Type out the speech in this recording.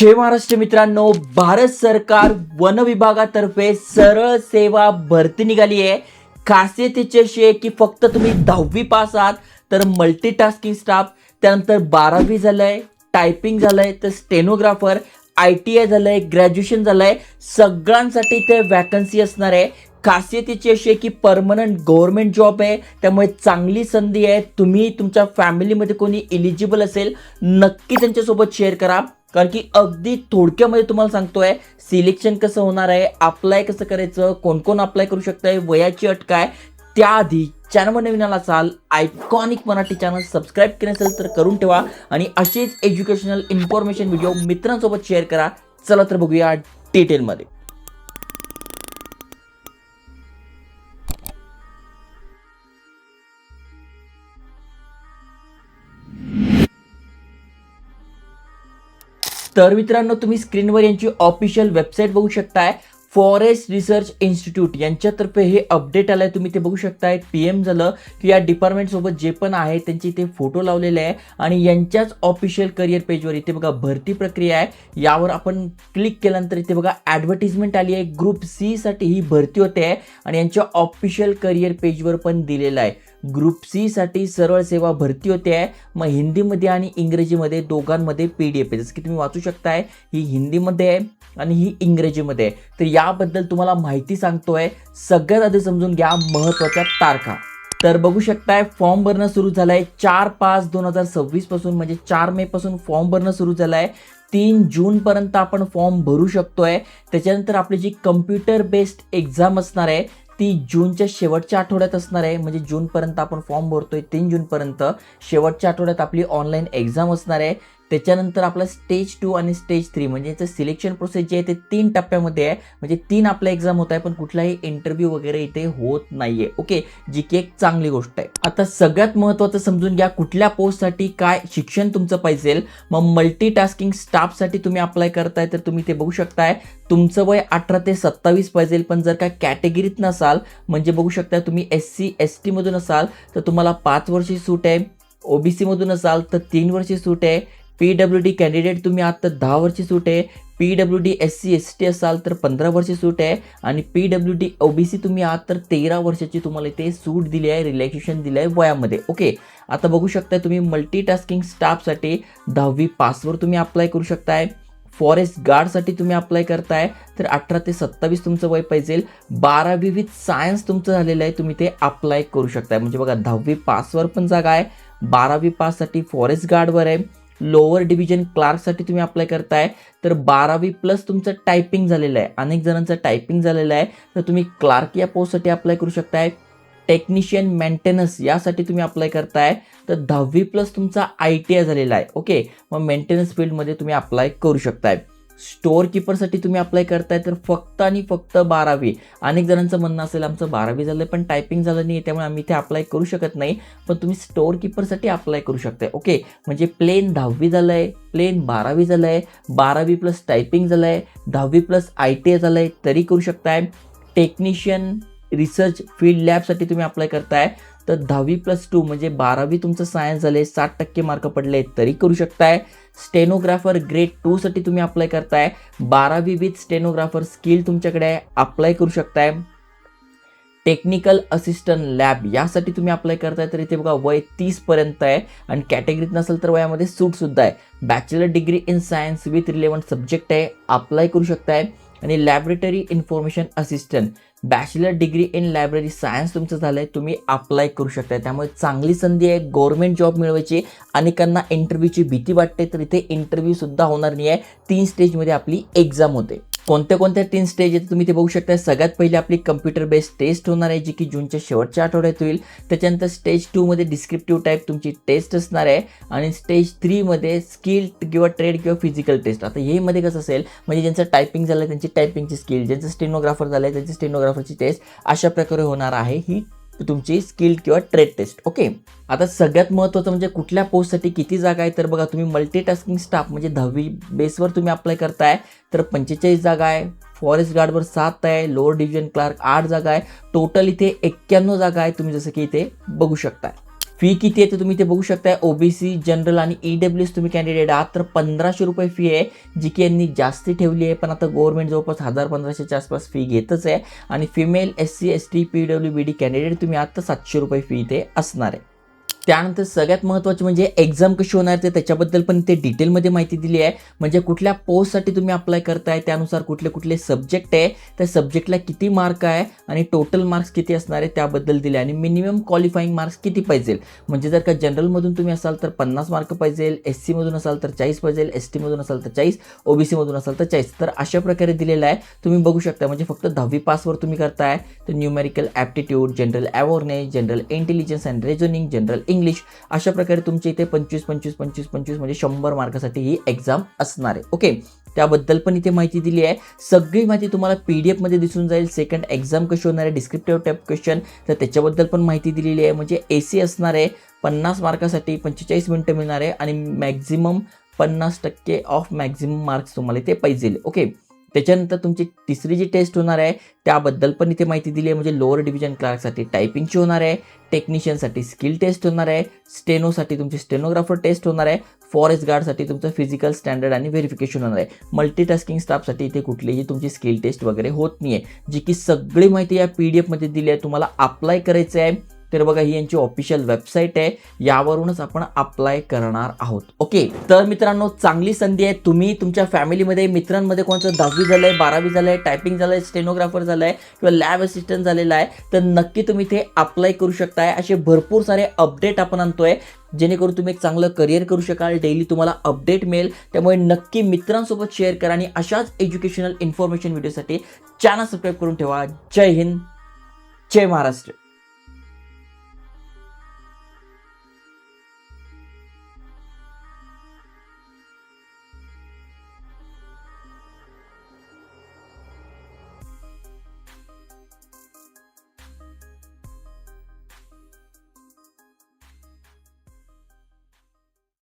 जय महाराष्ट्र मित्रांनो, भारत सरकार वन विभागातर्फे सरळ सेवा भरती निघाली आहे. खासियतीची अशी आहे की फक्त तुम्ही 10वी पास आहात तर मल्टीटास्किंग स्टाफ, त्यानंतर 12वी झालंय, टायपिंग झालंय, तर स्टेनोग्राफर, ITI झालंय, ग्रॅज्युएशन झालंय, सगळ्यांसाठी ते वॅकन्सी असणार आहे. खासियतीची अशी आहे की परमनंट गव्हर्नमेंट जॉब आहे, त्यामुळे चांगली संधी आहे. तुम्ही तुमच्या फॅमिलीमध्ये कोणी एलिजिबल असेल नक्की त्यांच्यासोबत शेअर करा, कारण की अगदी थोडक्यामध्ये तुम्हाला सांगतोय सिलेक्शन कसं होणार आहे, अप्लाय कसं करायचं, कोण कोण अप्लाय करू शकतंय, वयाची अट काय. त्याआधी चॅनलवर नवीन आला असाल, आयकॉनिक मराठी चॅनल सबस्क्राईब केले असेल तर करून ठेवा आणि अशीच एज्युकेशनल इन्फॉर्मेशन व्हिडिओ मित्रांसोबत शेअर करा. चला तर बघूया डिटेलमध्ये. तर मित्रांनो, तुम्ही स्क्रीनवर यांची ऑफिशियल वेबसाईट बघू शकताय. फॉरेस्ट रिसर्च इन्स्टिट्यूट यांच्यातर्फे हे अपडेट आलंय, तुम्ही ते बघू शकताय. PM झालं की या डिपार्टमेंट सोबत जे पण आहे त्यांचे इथे फोटो लावलेले आहे आणि यांच्याच ऑफिशियल करिअर पेजवर इथे बघा भरती प्रक्रिया आहे. यावर आपण क्लिक केल्यानंतर इथे बघा ॲडव्हर्टिजमेंट आली आहे. ग्रुप C साठी ही भरती होते आहे आणि यांच्या ऑफिशियल करिअर पेजवर पण दिलेलं आहे. ग्रुप C साठी सरळ सेवा भरती होते आहे. मग हिंदीमध्ये आणि इंग्रजीमध्ये दोघांमध्ये PDF आहे. जसं की तुम्ही वाचू शकताय, ही हिंदीमध्ये आहे आणि ही इंग्रजीमध्ये आहे. तर याबद्दल तुम्हाला माहिती सांगतोय. सगळ्यात आधी समजून घ्या महत्त्वाच्या तारखा. तर बघू शकताय फॉर्म भरणं सुरू झालंय 4/5/2026 पासून, म्हणजे 4 मे पासून फॉर्म भरणं सुरू झालंय. 3 जून पर्यंत आपण फॉर्म भरू शकतोय. त्याच्यानंतर आपली जी कम्प्युटर बेस्ड एक्झाम असणार आहे ती जूनच्या शेवटच्या आठवड्यात असणार आहे. म्हणजे जूनपर्यंत आपण फॉर्म भरतोय, 3 जूनपर्यंत. शेवटच्या आठवड्यात आपली ऑनलाईन एक्झाम असणार आहे. त्याच्यानंतर आपला स्टेज 2 आणि स्टेज 3 म्हणजे याचं सिलेक्शन प्रोसेस जे आहे ते 3 टप्प्यामध्ये आहे. म्हणजे 3 आपल्या एक्झाम होत आहे, पण कुठलाही इंटरव्ह्यू वगैरे इथे होत नाहीये. ओके, जी की एक चांगली गोष्ट आहे. आता सगळ्यात महत्त्वाचं समजून घ्या, कुठल्या पोस्टसाठी काय शिक्षण तुमचं पाहिजे. मग मल्टीटास्किंग स्टाफसाठी तुम्ही अप्लाय करताय तर तुम्ही ते बघू शकताय. तुमचं वय 18 ते 27 पाहिजे, पण जर काय कॅटेगरीत नसाल, म्हणजे बघू शकता तुम्ही SC ST मधून असाल तर तुम्हाला 5 वर्षी सूट आहे. OBC मधून असाल तर 3 वर्षी सूट आहे. PWD कॅन्डिडेट तुम्ही आहात तर 10 वर्षी सूट आहे. PWD SC ST असाल तर 15 वर्षी सूट आहे आणि PWD OBC तुम्ही आहात तर 13 वर्षाची तुम्हाला इथे सूट दिली आहे, रिलॅक्सेशन दिलं आहे वयामध्ये. ओके, आता बघू शकता तुम्ही मल्टीटास्किंग स्टाफसाठी 10वी पासवर तुम्ही अप्लाय करू शकताय. फॉरेस्ट गार्डसाठी तुम्ही अप्लाय करताय तर 18 ते 27 तुमचं वय पाहिजे. 12वी विथ सायन्स तुमचं झालेलं आहे, तुम्ही ते अप्लाय करू शकताय. म्हणजे बघा 10वी पासवर पण जागा आहे, 12वी पाससाठी फॉरेस्ट गार्डवर आहे. लोअर डिव्हिजन क्लार्कसाठी तुम्ही अप्लाय करताय तर 12वी प्लस तुमचं टायपिंग झालेलं आहे. अनेक जणांचं टायपिंग झालेलं आहे तर तुम्ही क्लार्क या पोस्टसाठी अप्लाय करू शकताय. टेक्निशियन मेंटेनन्स यासाठी तुम्ही अप्लाय करताय तर 10वी प्लस तुमचा ITI झालेला आहे. ओके, मग मेंटेनन्स फील्डमध्ये तुम्ही अप्लाय करू शकताय. स्टोअर कीपरसाठी तुम्ही अप्लाय करताय तर फक्त आणि फक्त 12वी. अनेक जणांचं म्हणणं असेल आमचं 12वी झालं पण टायपिंग झालं नाही, त्यामुळे आम्ही इथे अप्लाय करू शकत नाही, पण तुम्ही स्टोअर कीपरसाठी अप्लाय करू शकताय. ओके, म्हणजे प्लेन 10वी झालं आहे, प्लेन 12वी झालं आहे, 12वी प्लस टायपिंग झालं आहे, 10वी प्लस ITI झालं आहे तरी करू शकताय. टेक्निशियन रिसर्च फील्ड लॅबसाठी तुम्ही अप्लाय करताय तर 10वी प्लस 2 म्हणजे 12वी तुमचं सायन्स झाले, 60% मार्क पडले तरी करू शकताय. स्टेनोग्राफर ग्रेड 2 साठी तुम्ही अप्लाय करताय, 12वी विथ स्टेनोग्राफर स्किल तुमच्याकडे आहे, अप्लाय करू शकताय. टेक्निकल असिस्टंट लॅब यासाठी तुम्ही अप्लाय करताय तर इथे बघा वय 30 पर्यंत आहे आणि कॅटेगरीत नसेल तर वयामध्ये सूट सुद्धा आहे. Bachelor degree in science with relevant subject आहे, अप्लाय करू शकताय. आणि laboratory information assistant bachelor degree in library science तुमचं झालंय, तुम्ही अप्लाय करू शकताय. त्यामुळे चांगली संधी आहे गव्हर्नमेंट जॉब मिळवायची. अनेकांना इंटरव्ह्यूची भीती वाटते तर इथे इंटरव्ह्यू सुद्धा होणार नाही आहे. 3 स्टेजमध्ये आपली एक्झाम होते. कोणत्या 3 स्टेज आहेत तुम्ही ते बघू शकता. सगळ्यात पहिली आपली कम्प्युटर बेस्ड टेस्ट होणार आहे, जी की जूनच्या शेवटच्या आठवड्यात होईल. त्याच्यानंतर स्टेज 2 मध्ये डिस्क्रिप्टिव्ह टाईप तुमची टेस्ट असणार आहे आणि स्टेज 3 मध्ये स्किल किंवा ट्रेड किंवा फिजिकल टेस्ट. आता हे मध्ये कसं असेल, म्हणजे ज्यांचं टायपिंग झालं त्यांची टायपिंगची स्किल, ज्यांचं स्टेनोग्राफर झालं त्यांची स्टेनोग्राफरची टेस्ट, अशा प्रकारे होणार आहे ही तुमची स्किल किंवा ट्रेड टेस्ट. ओके, आता सगळ्यात महत्त्वाचं म्हणजे कुठल्या पोस्टसाठी किती जागा आहे. तर बघा तुम्ही मल्टीटास्किंग स्टाफ म्हणजे 10वी बेसवर तुम्ही अप्लाय करताय तर 45 जागा आहे. फॉरेस्ट गार्डवर 7 आहे, लोअर डिव्हिजन क्लार्क 8 जागा आहे. टोटल इथे 91 जागा आहे, तुम्ही जसं की इथे बघू शकताय. फी किती आहे ते तुम्ही ते बघू शकताय. ओबीसी, जनरल आणि ईडब्ल्यूएस तुम्ही कॅन्डिडेट आहात तर 1500 रुपये फी आहे, जी की यांनी जास्ती ठेवली आहे. पण आता गव्हर्नमेंट जवळपास 1500च्या आसपास फी घेतच आहे. आणि female SC ST PWBD candidate तुम्ही आहात तर 700 रुपये फी इथे असणार आहे. त्यानंतर सगळ्यात महत्त्वाचे म्हणजे एक्झाम कशी होणार ते त्याच्याबद्दल पण ते डिटेलमध्ये माहिती दिली आहे. म्हणजे कुठल्या पोस्टसाठी तुम्ही अप्लाय करताय, त्यानुसार कुठले कुठले सब्जेक्ट आहे, त्या सब्जेक्टला किती मार्क आहे आणि टोटल मार्क्स किती असणार आहे त्याबद्दल दिले. आणि मिनिमम क्वालिफाईंग मार्क्स किती पाहिजे, म्हणजे जर का जनरलमधून तुम्ही असाल तर 50 मार्क पाहिजे, SC मधून असाल तर 40 पाहिजे, ST मधून असाल तर 40, OBC मधून असाल तर 40. तर अशा प्रकारे दिलेलं आहे, तुम्ही बघू शकता. म्हणजे फक्त 10वी पासवर तुम्ही करताय तर numerical aptitude, general awareness, general intelligence and reasoning, general English, अशा प्रकारे तुमच्या इथे 25 25 25 25 म्हणजे 100 मार्कासाठी ही एक्झाम असणार आहे. ओके, त्याबद्दल पण इथे माहिती दिली आहे. सगळी माहिती तुम्हाला PDF मध्ये दिसून जाईल. सेकंड एक्झाम कशी होणार आहे, डिस्क्रिप्टिव्ह टाईप क्वेश्चन, तर त्याच्याबद्दल पण माहिती दिलेली आहे. म्हणजे AC असणार आहे, 50 मार्कासाठी 45 मिनिटं मिळणार आहे आणि मॅक्झिमम 50% ऑफ मॅक्झिमम मार्क्स तुम्हाला इथे पाहिजे. ओके, त्याच्यानंतर तुमची तिसरी जी टेस्ट होणार आहे त्याबद्दल पण इथे माहिती दिली आहे. म्हणजे लोअर डिव्हिजन क्लार्कसाठी टायपिंगची होणार आहे, टेक्निशियनसाठी स्किल टेस्ट होणार आहे, स्टेनोसाठी तुमची स्टेनोग्राफर टेस्ट होणार आहे, फॉरेस्ट गार्डसाठी तुमचं फिजिकल स्टँडर्ड आणि व्हेरिफिकेशन होणार आहे. मल्टीटास्किंग स्टाफसाठी इथे कुठलीही तुमची स्किल टेस्ट वगैरे होत नाही आहे, जी की सगळी माहिती या PDF मध्ये दिली आहे. तुम्हाला अप्लाय करायचं आहे तर बघा ही यांची ऑफिशियल वेबसाईट आहे, यावरूनच आपण अप्लाय करणार आहोत. ओके, तर मित्रांनो चांगली संधी आहे. तुम्ही तुमच्या फॅमिलीमध्ये मित्रांमध्ये कोणाचं 10वी झालंय, 12वी झालंय, टायपिंग झालंय, स्टेनोग्राफर झालंय किंवा लॅब असिस्टंट झालेला आहे तर नक्की तुम्ही ते अप्लाय करू शकताय. असे भरपूर सारे अपडेट आपण आणतोय जेणेकरून तुम्ही एक चांगलं करिअर करू शकाल. डेली तुम्हाला अपडेट मिळेल, त्यामुळे नक्की मित्रांसोबत शेअर करा आणि अशाच एज्युकेशनल इन्फॉर्मेशन व्हिडिओसाठी चॅनल सबस्क्राईब करून ठेवा. जय हिंद, जय महाराष्ट्र.